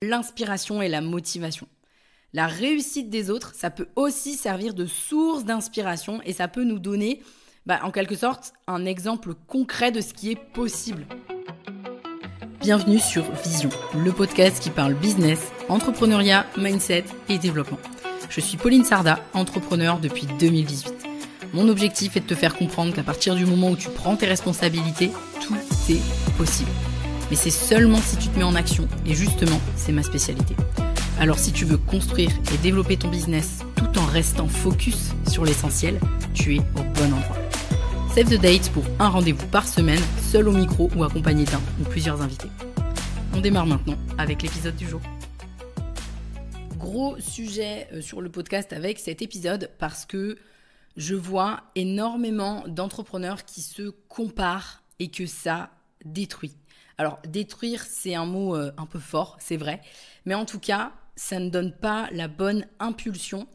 l'inspiration et la motivation. La réussite des autres, ça peut aussi servir de source d'inspiration et ça peut nous donner, en quelque sorte, un exemple concret de ce qui est possible. Bienvenue sur Vision, le podcast qui parle business, entrepreneuriat, mindset et développement. Je suis Pauline Sarda, entrepreneur depuis 2018. Mon objectif est de te faire comprendre qu'à partir du moment où tu prends tes responsabilités, tout est possible. Mais c'est seulement si tu te mets en action, et justement, c'est ma spécialité. Alors si tu veux construire et développer ton business tout en restant focus sur l'essentiel, tu es au bon endroit. Save the date pour un rendez-vous par semaine, seul au micro ou accompagné d'un ou plusieurs invités. On démarre maintenant avec l'épisode du jour. Gros sujet sur le podcast avec cet épisode parce que je vois énormément d'entrepreneurs qui se comparent et que ça détruit. Alors, détruire, c'est un mot un peu fort, c'est vrai. Mais en tout cas, ça ne donne pas la bonne impulsion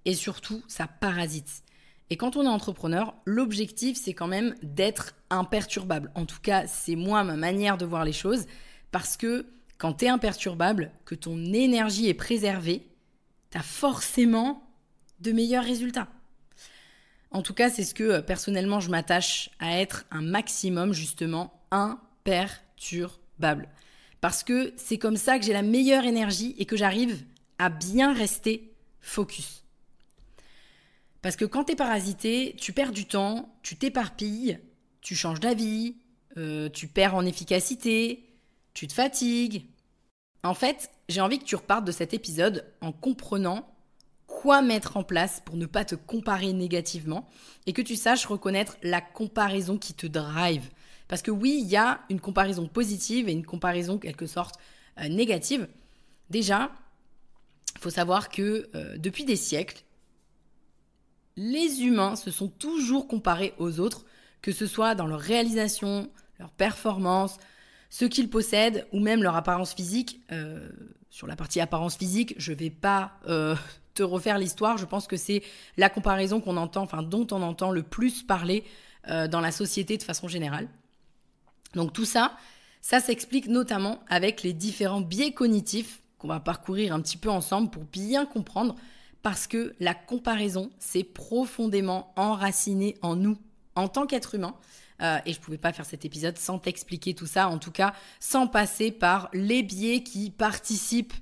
et surtout, ça parasite. Et quand on est entrepreneur, l'objectif, c'est quand même d'être imperturbable. En tout cas, c'est moi, ma manière de voir les choses. Parce que quand tu es imperturbable, que ton énergie est préservée, tu as forcément de meilleurs résultats. En tout cas, c'est ce que personnellement, je m'attache à être un maximum, justement, imperturbable. Parce que c'est comme ça que j'ai la meilleure énergie et que j'arrive à bien rester focus. Parce que quand t'es parasité, tu perds du temps, tu t'éparpilles, tu changes d'avis, tu perds en efficacité, tu te fatigues. En fait, j'ai envie que tu repartes de cet épisode en comprenant quoi mettre en place pour ne pas te comparer négativement et que tu saches reconnaître la comparaison qui te drive. Parce que oui, il y a une comparaison positive et une comparaison quelque sorte négative. Déjà, il faut savoir que depuis des siècles, les humains se sont toujours comparés aux autres, que ce soit dans leur réalisation, leur performance, ce qu'ils possèdent ou même leur apparence physique. Sur la partie apparence physique, je ne vais pas te refaire l'histoire. Je pense que c'est la comparaison dont on entend le plus parler dans la société de façon générale. Donc tout ça s'explique notamment avec les différents biais cognitifs qu'on va parcourir un petit peu ensemble pour bien comprendre parce que la comparaison, c'est profondément enraciné en nous, en tant qu'être humain. Et je ne pouvais pas faire cet épisode sans t'expliquer tout ça, en tout cas sans passer par les biais qui participent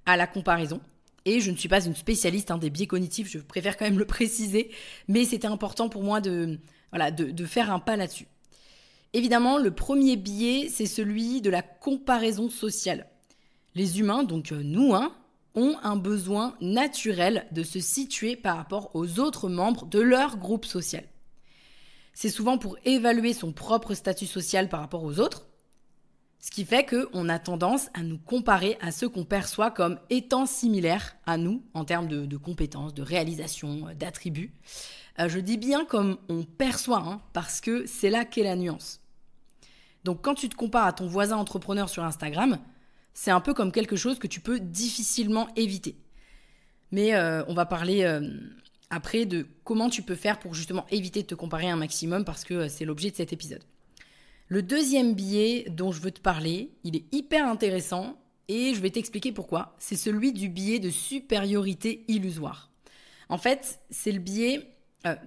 à la comparaison. Et je ne suis pas une spécialiste des biais cognitifs, je préfère quand même le préciser, mais c'était important pour moi de faire un pas là-dessus. Évidemment, le premier biais, c'est celui de la comparaison sociale. Les humains, donc nous, ont un besoin naturel de se situer par rapport aux autres membres de leur groupe social. C'est souvent pour évaluer son propre statut social par rapport aux autres, ce qui fait qu'on a tendance à nous comparer à ceux qu'on perçoit comme étant similaires à nous en termes de compétences, de réalisation, d'attributs. Je dis bien comme on perçoit, parce que c'est là qu'est la nuance. Donc quand tu te compares à ton voisin entrepreneur sur Instagram, c'est un peu comme quelque chose que tu peux difficilement éviter. Mais on va parler après de comment tu peux faire pour justement éviter de te comparer un maximum parce que c'est l'objet de cet épisode. Le deuxième biais dont je veux te parler, il est hyper intéressant et je vais t'expliquer pourquoi. C'est celui du biais de supériorité illusoire. En fait, c'est le biais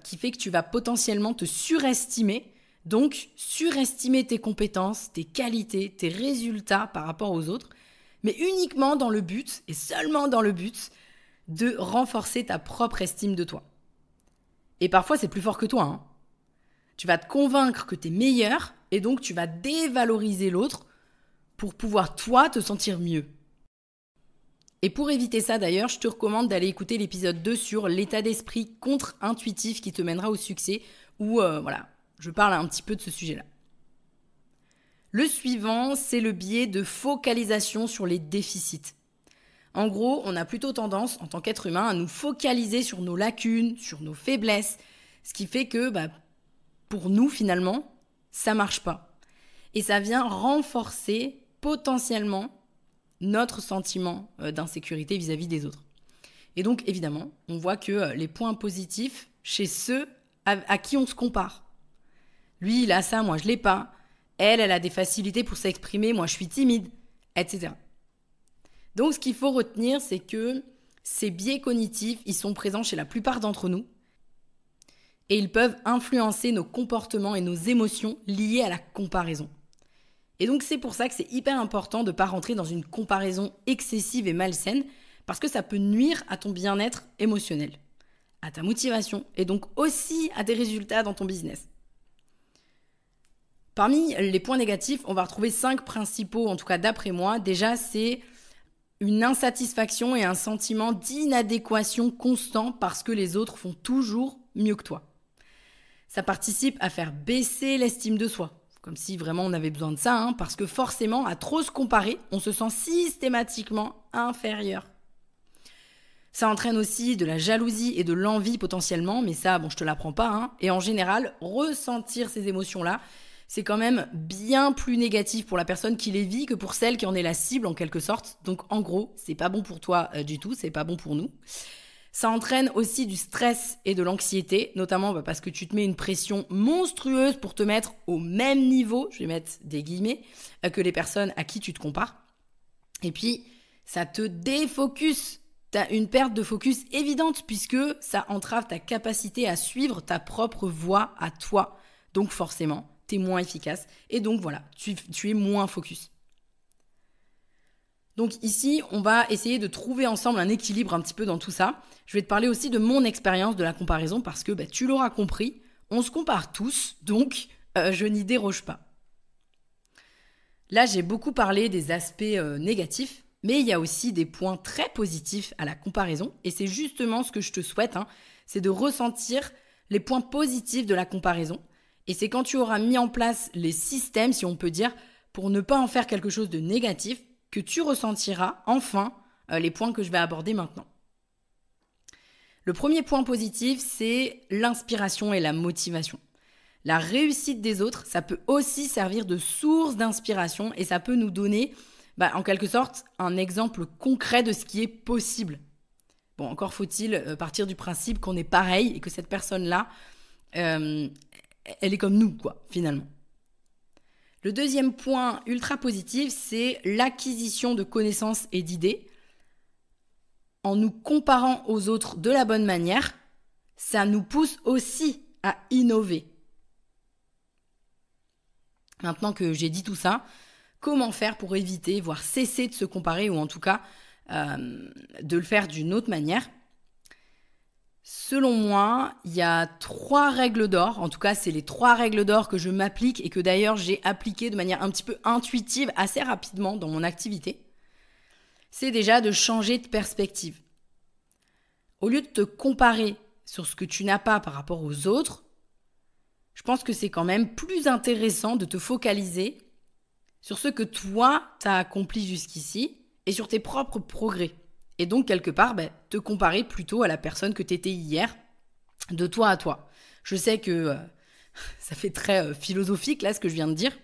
qui fait que tu vas potentiellement te surestimer, donc surestimer tes compétences, tes qualités, tes résultats par rapport aux autres, mais uniquement dans le but, et seulement dans le but, de renforcer ta propre estime de toi. Et parfois, c'est plus fort que toi. Tu vas te convaincre que tu es meilleur, et donc tu vas dévaloriser l'autre pour pouvoir, toi, te sentir mieux. Et pour éviter ça d'ailleurs, je te recommande d'aller écouter l'épisode 2 sur l'état d'esprit contre-intuitif qui te mènera au succès, où je parle un petit peu de ce sujet-là. Le suivant, c'est le biais de focalisation sur les déficits. En gros, on a plutôt tendance, en tant qu'être humain, à nous focaliser sur nos lacunes, sur nos faiblesses, ce qui fait que, pour nous, finalement, ça marche pas. Et ça vient renforcer potentiellement notre sentiment d'insécurité vis-à-vis des autres. Et donc, évidemment, on voit que les points positifs chez ceux à qui on se compare. Lui, il a ça, moi, je l'ai pas. Elle a des facilités pour s'exprimer, moi, je suis timide, etc. Donc, ce qu'il faut retenir, c'est que ces biais cognitifs, ils sont présents chez la plupart d'entre nous et ils peuvent influencer nos comportements et nos émotions liées à la comparaison. Et donc, c'est pour ça que c'est hyper important de ne pas rentrer dans une comparaison excessive et malsaine parce que ça peut nuire à ton bien-être émotionnel, à ta motivation et donc aussi à tes résultats dans ton business. Parmi les points négatifs, on va retrouver 5 principaux, en tout cas d'après moi. Déjà, c'est une insatisfaction et un sentiment d'inadéquation constant parce que les autres font toujours mieux que toi. Ça participe à faire baisser l'estime de soi, comme si vraiment on avait besoin de ça, parce que forcément, à trop se comparer, on se sent systématiquement inférieur. Ça entraîne aussi de la jalousie et de l'envie potentiellement, mais ça, je te l'apprends pas. Et en général, ressentir ces émotions-là, c'est quand même bien plus négatif pour la personne qui les vit que pour celle qui en est la cible en quelque sorte. Donc en gros, c'est pas bon pour toi du tout, c'est pas bon pour nous. Ça entraîne aussi du stress et de l'anxiété, notamment parce que tu te mets une pression monstrueuse pour te mettre au même niveau, je vais mettre des guillemets, que les personnes à qui tu te compares. Et puis, ça te défocus. Tu as une perte de focus évidente puisque ça entrave ta capacité à suivre ta propre voie à toi. Donc forcément, tu es moins efficace et donc voilà, tu es moins focus. Donc ici, on va essayer de trouver ensemble un équilibre un petit peu dans tout ça. Je vais te parler aussi de mon expérience de la comparaison parce que tu l'auras compris, on se compare tous, donc je n'y déroge pas. Là, j'ai beaucoup parlé des aspects négatifs, mais il y a aussi des points très positifs à la comparaison et c'est justement ce que je te souhaite, c'est de ressentir les points positifs de la comparaison. Et c'est quand tu auras mis en place les systèmes, si on peut dire, pour ne pas en faire quelque chose de négatif, que tu ressentiras enfin les points que je vais aborder maintenant. Le premier point positif, c'est l'inspiration et la motivation. La réussite des autres, ça peut aussi servir de source d'inspiration et ça peut nous donner, en quelque sorte, un exemple concret de ce qui est possible. Bon, encore faut-il partir du principe qu'on est pareil et que cette personne-là, elle est comme nous, finalement. Le deuxième point ultra positif, c'est l'acquisition de connaissances et d'idées. En nous comparant aux autres de la bonne manière, ça nous pousse aussi à innover. Maintenant que j'ai dit tout ça, comment faire pour éviter, voire cesser de se comparer ou en tout cas de le faire d'une autre manière ? Selon moi, il y a 3 règles d'or. En tout cas, c'est les 3 règles d'or que je m'applique et que d'ailleurs j'ai appliquées de manière un petit peu intuitive assez rapidement dans mon activité. C'est déjà de changer de perspective. Au lieu de te comparer sur ce que tu n'as pas par rapport aux autres, je pense que c'est quand même plus intéressant de te focaliser sur ce que toi, tu as accompli jusqu'ici et sur tes propres progrès. Et donc, quelque part, te comparer plutôt à la personne que tu étais hier, de toi à toi. Je sais que ça fait très philosophique, là, ce que je viens de dire.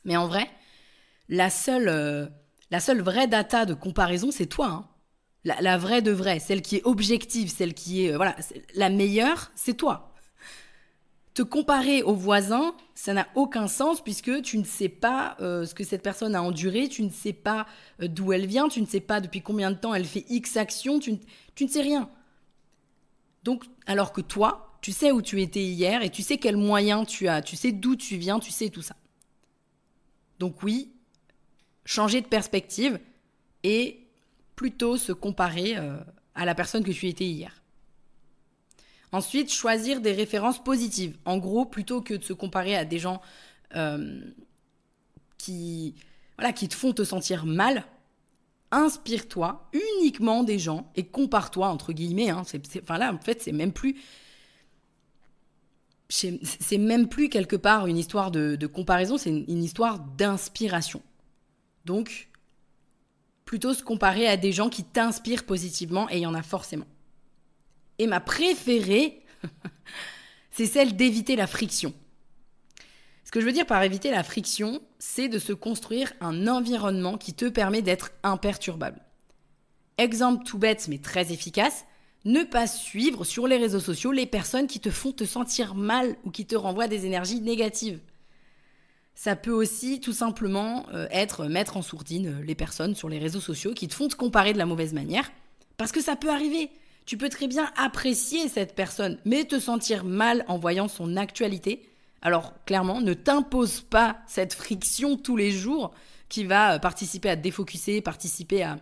Mais en vrai, la seule vraie data de comparaison, c'est toi. La vraie de vraie, celle qui est objective, celle qui est la meilleure, c'est toi. Te comparer aux voisins, ça n'a aucun sens puisque tu ne sais pas ce que cette personne a enduré, tu ne sais pas d'où elle vient, tu ne sais pas depuis combien de temps elle fait X actions, tu ne sais rien. Donc, alors que toi, tu sais où tu étais hier et tu sais quels moyens tu as, tu sais d'où tu viens, tu sais tout ça. Donc oui, changer de perspective et plutôt se comparer à la personne que tu étais hier. Ensuite, choisir des références positives. En gros, plutôt que de se comparer à des gens qui te font te sentir mal, inspire-toi uniquement des gens et compare-toi, entre guillemets. Là, en fait, c'est même plus quelque part une histoire de comparaison, c'est une histoire d'inspiration. Donc, plutôt se comparer à des gens qui t'inspirent positivement, et il y en a forcément. Et ma préférée, c'est celle d'éviter la friction. Ce que je veux dire par éviter la friction, c'est de se construire un environnement qui te permet d'être imperturbable. Exemple tout bête mais très efficace, ne pas suivre sur les réseaux sociaux les personnes qui te font te sentir mal ou qui te renvoient des énergies négatives. Ça peut aussi tout simplement être mettre en sourdine les personnes sur les réseaux sociaux qui te font te comparer de la mauvaise manière. Parce que ça peut arriver. Tu peux très bien apprécier cette personne, mais te sentir mal en voyant son actualité. Alors clairement, ne t'impose pas cette friction tous les jours qui va participer à te défocuser, participer à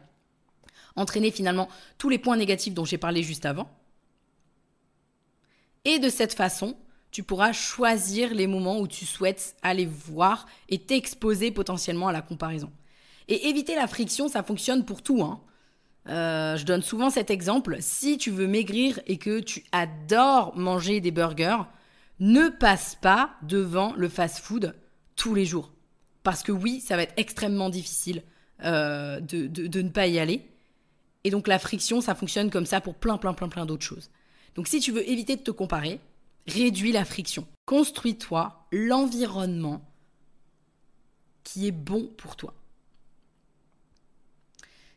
entraîner finalement tous les points négatifs dont j'ai parlé juste avant. Et de cette façon, tu pourras choisir les moments où tu souhaites aller voir et t'exposer potentiellement à la comparaison. Et éviter la friction, ça fonctionne pour tout, hein. Je donne souvent cet exemple. Si tu veux maigrir et que tu adores manger des burgers, ne passe pas devant le fast-food tous les jours. Parce que oui, ça va être extrêmement difficile de ne pas y aller. Et donc la friction, ça fonctionne comme ça pour plein d'autres choses. Donc si tu veux éviter de te comparer, réduis la friction. Construis-toi l'environnement qui est bon pour toi.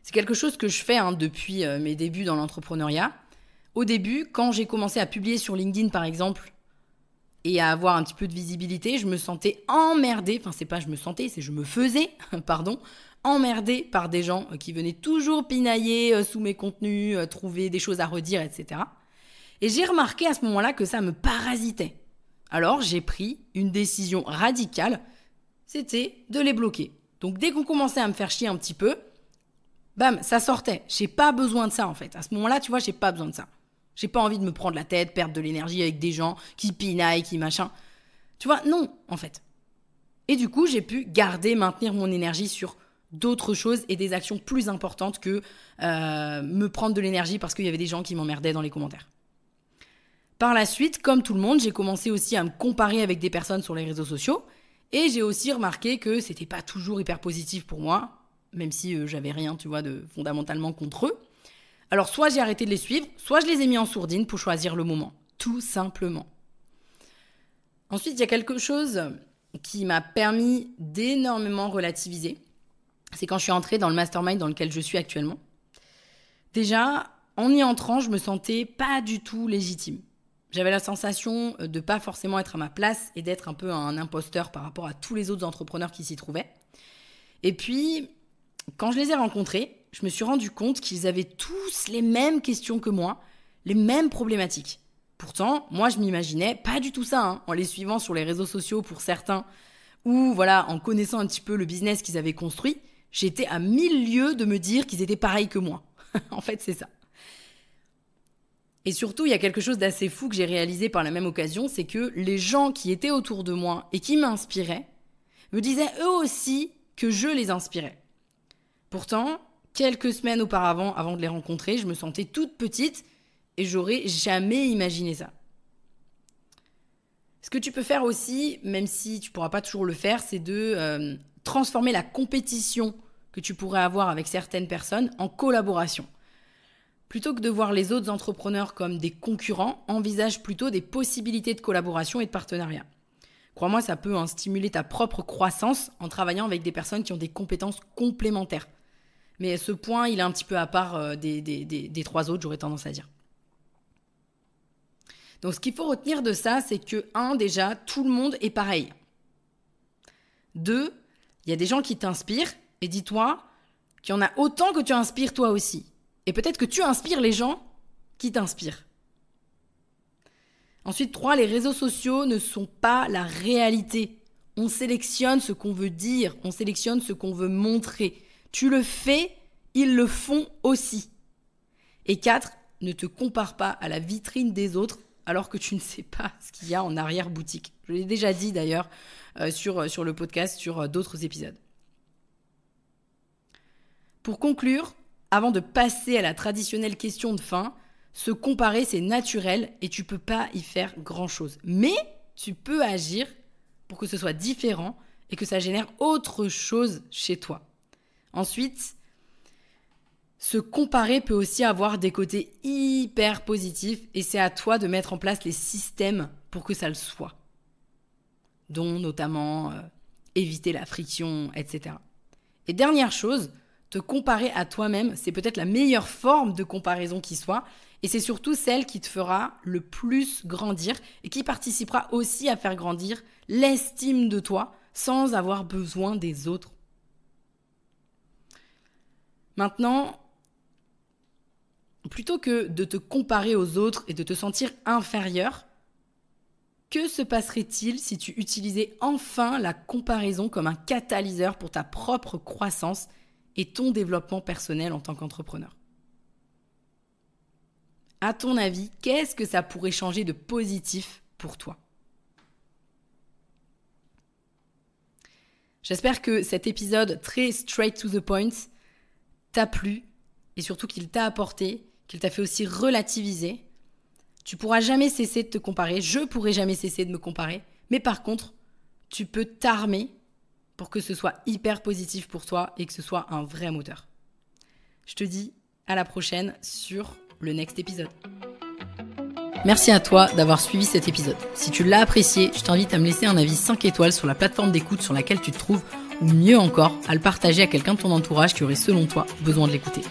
C'est quelque chose que je fais depuis mes débuts dans l'entrepreneuriat. Au début, quand j'ai commencé à publier sur LinkedIn par exemple, et à avoir un petit peu de visibilité, je me sentais emmerdée, enfin c'est pas je me sentais, c'est je me faisais, emmerdée par des gens qui venaient toujours pinailler sous mes contenus, trouver des choses à redire, etc. Et j'ai remarqué à ce moment-là que ça me parasitait. Alors j'ai pris une décision radicale, c'était de les bloquer. Donc dès qu'on commençait à me faire chier un petit peu, bam, ça sortait. J'ai pas besoin de ça en fait. À ce moment-là, tu vois, j'ai pas besoin de ça. J'ai pas envie de me prendre la tête, perdre de l'énergie avec des gens qui pinaillent, qui machin. Tu vois, non, en fait. Et du coup, j'ai pu maintenir mon énergie sur d'autres choses et des actions plus importantes que me prendre de l'énergie parce qu'il y avait des gens qui m'emmerdaient dans les commentaires. Par la suite, comme tout le monde, j'ai commencé aussi à me comparer avec des personnes sur les réseaux sociaux et j'ai aussi remarqué que c'était pas toujours hyper positif pour moi, même si j'avais rien, tu vois, de fondamentalement contre eux. Alors, soit j'ai arrêté de les suivre, soit je les ai mis en sourdine pour choisir le moment. Tout simplement. Ensuite, il y a quelque chose qui m'a permis d'énormément relativiser. C'est quand je suis entrée dans le mastermind dans lequel je suis actuellement. Déjà, en y entrant, je me sentais pas du tout légitime. J'avais la sensation de pas forcément être à ma place et d'être un peu un imposteur par rapport à tous les autres entrepreneurs qui s'y trouvaient. Et puis, quand je les ai rencontrés, je me suis rendu compte qu'ils avaient tous les mêmes questions que moi, les mêmes problématiques. Pourtant, moi, je m'imaginais pas du tout ça, en les suivant sur les réseaux sociaux pour certains, ou voilà, en connaissant un petit peu le business qu'ils avaient construit, j'étais à 1000 lieues de me dire qu'ils étaient pareils que moi. En fait, c'est ça. Et surtout, il y a quelque chose d'assez fou que j'ai réalisé par la même occasion, c'est que les gens qui étaient autour de moi et qui m'inspiraient me disaient eux aussi que je les inspirais. Pourtant, quelques semaines auparavant, avant de les rencontrer, je me sentais toute petite et j'aurais jamais imaginé ça. Ce que tu peux faire aussi, même si tu ne pourras pas toujours le faire, c'est de transformer la compétition que tu pourrais avoir avec certaines personnes en collaboration. Plutôt que de voir les autres entrepreneurs comme des concurrents, envisage plutôt des possibilités de collaboration et de partenariat. Crois-moi, ça peut stimuler ta propre croissance en travaillant avec des personnes qui ont des compétences complémentaires. Mais ce point, il est un petit peu à part des trois autres, j'aurais tendance à dire. Donc, ce qu'il faut retenir de ça, c'est que, 1, déjà, tout le monde est pareil. 2, il y a des gens qui t'inspirent et dis-toi qu'il y en a autant que tu inspires toi aussi. Et peut-être que tu inspires les gens qui t'inspirent. Ensuite, 3, les réseaux sociaux ne sont pas la réalité. On sélectionne ce qu'on veut dire, on sélectionne ce qu'on veut montrer. Tu le fais, ils le font aussi. Et 4, ne te compare pas à la vitrine des autres alors que tu ne sais pas ce qu'il y a en arrière-boutique. Je l'ai déjà dit d'ailleurs sur le podcast, sur d'autres épisodes. Pour conclure, avant de passer à la traditionnelle question de fin, se comparer c'est naturel et tu ne peux pas y faire grand-chose. Mais tu peux agir pour que ce soit différent et que ça génère autre chose chez toi. Ensuite, se comparer peut aussi avoir des côtés hyper positifs et c'est à toi de mettre en place les systèmes pour que ça le soit. Dont notamment éviter la friction, etc. Et dernière chose, te comparer à toi-même, c'est peut-être la meilleure forme de comparaison qui soit et c'est surtout celle qui te fera le plus grandir et qui participera aussi à faire grandir l'estime de toi sans avoir besoin des autres. Maintenant, plutôt que de te comparer aux autres et de te sentir inférieur, que se passerait-il si tu utilisais enfin la comparaison comme un catalyseur pour ta propre croissance et ton développement personnel en tant qu'entrepreneur ? À ton avis, qu'est-ce que ça pourrait changer de positif pour toi ? J'espère que cet épisode très straight to the point t'a plu et surtout qu'il t'a apporté, qu'il t'a fait aussi relativiser. Tu pourras jamais cesser de te comparer, je pourrai jamais cesser de me comparer, mais par contre, tu peux t'armer pour que ce soit hyper positif pour toi et que ce soit un vrai moteur. Je te dis à la prochaine sur le next épisode. Merci à toi d'avoir suivi cet épisode. Si tu l'as apprécié, je t'invite à me laisser un avis 5 étoiles sur la plateforme d'écoute sur laquelle tu te trouves ou mieux encore, à le partager à quelqu'un de ton entourage qui aurait selon toi besoin de l'écouter.